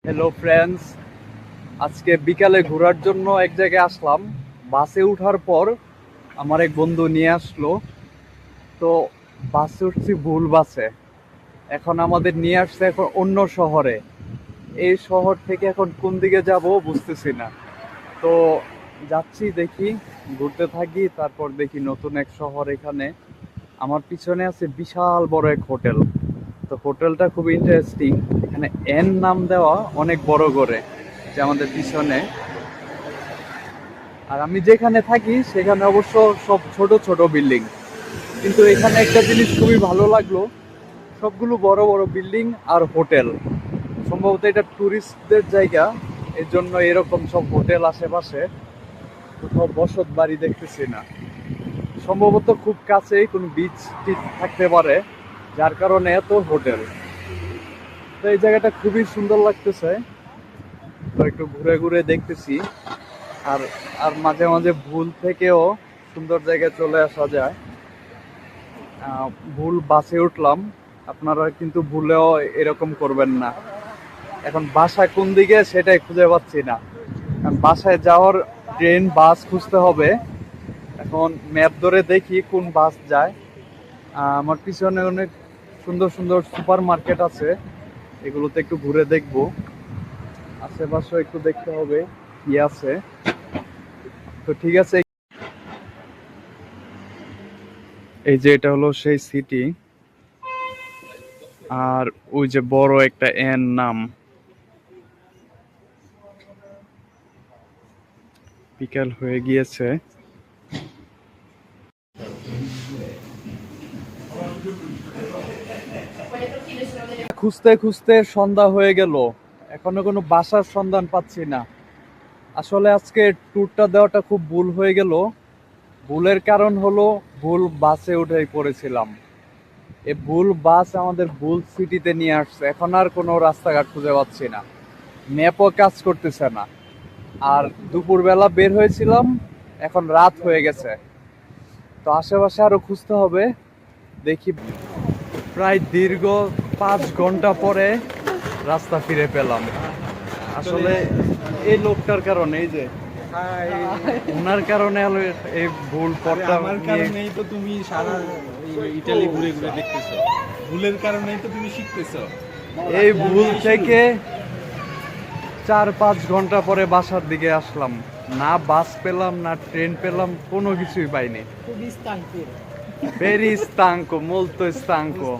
Hello friends, আজকে বিকালে ঘোরার জন্য এক জায়গায় আসলাম। বাসে ওঠার পর আমার এক বন্ধু নিয়ে আসলো। তো বাসে উঠছি ভুল বাসে। এখন আমাদের নিয়ে আসছে এখন অন্য শহরে। এই শহর থেকে এখন কোন দিকে যাব বুঝতেছি না। তো যাচ্ছি, দেখি, ঘুরতে থাকি, তারপর দেখি নতুন এক শহর। এখানে আমার পিছনে আছে বিশাল বড় এক হোটেল। তো হোটেলটা খুব ইন্টারেস্টিং। এখানে এন নাম দেওয়া অনেক বড় করে, যে আমাদের পিছনে। আর আমি যেখানে থাকি সেখানে অবশ্য সব ছোট ছোট বিল্ডিং, কিন্তু এখানে একটা জিনিস খুবই ভালো লাগলো, সবগুলো বড় বড় বিল্ডিং আর হোটেল। সম্ভবত এটা টুরিস্টদের জায়গা, এর জন্য এরকম সব হোটেল আশেপাশে। কোথাও বসত বাড়ি দেখতেছি না। সম্ভবত খুব কাছেই কোনো বিচ টিচ থাকতে পারে, যার কারণে এত হোটেল। তো এই জায়গাটা খুবই সুন্দর লাগতেছে। তো একটু ঘুরে ঘুরে দেখতেছি। আর আর মাঝে মাঝে ভুল থেকেও সুন্দর জায়গায় চলে আসা যায়। ভুল বাসে উঠলাম, আপনারা কিন্তু ভুলেও এরকম করবেন না। এখন বাসা কোন দিকে সেটাই খুঁজে পাচ্ছি না, কারণ বাসায় যাওয়ার ট্রেন বাস খুঁজতে হবে। এখন ম্যাপ ধরে দেখি কোন বাস যায়। আমার পিছনে অনেক সুন্দর সুন্দর সুপার মার্কেট আছে, এগুলোতে একটু ঘুরে দেখবো। আশেপাশে একটু দেখতে হবে কি আছে। তো ঠিক আছে, এই যে এটা হলো সেই সিটি। আর ওই যে বড় একটা এন নাম। বিকাল হয়ে গিয়েছে। খুঁজতে খুঁজতে সন্ধ্যা হয়ে গেল, এখনো কোনো বাসার সন্ধান পাচ্ছি না। আসলে আজকে ট্যুরটা দেওয়াটা খুব ভুল হয়ে গেল। ভুলের কারণ হলো ভুল বাসে উঠে পড়েছিলাম। এই ভুল বাস আমাদের ভুল সিটিতে নিয়ে আসছে। এখন আর কোনো রাস্তাঘাট খুঁজে পাচ্ছি না, ম্যাপও কাজ করতেছে না। আর দুপুরবেলা বের হয়েছিলাম, এখন রাত হয়ে গেছে। তো আশেপাশে আরো খুঁজতে হবে, দেখি। প্রায় দীর্ঘ 5 ঘন্টা পরে রাস্তা ফিরে পেলাম। আসলে এই লোকটার কারণে, এই যে ওনার কারণে হলো এই ভুল পথটা আমার নিয়ে। কারণেই তো তুমি সারা ইটালি ঘুরে ঘুরে দেখতেছো, ভুলের কারণেই তো তুমি শিখতেছো। এই ভুল থেকে 4-5 ঘন্টা পরে বাসার দিকে আসলাম। না বাস পেলাম, না ট্রেন পেলাম, কোনো কিছুই পাইনি। ভেরি স্তাঙ্কো, মোলতো স্তাঙ্কো।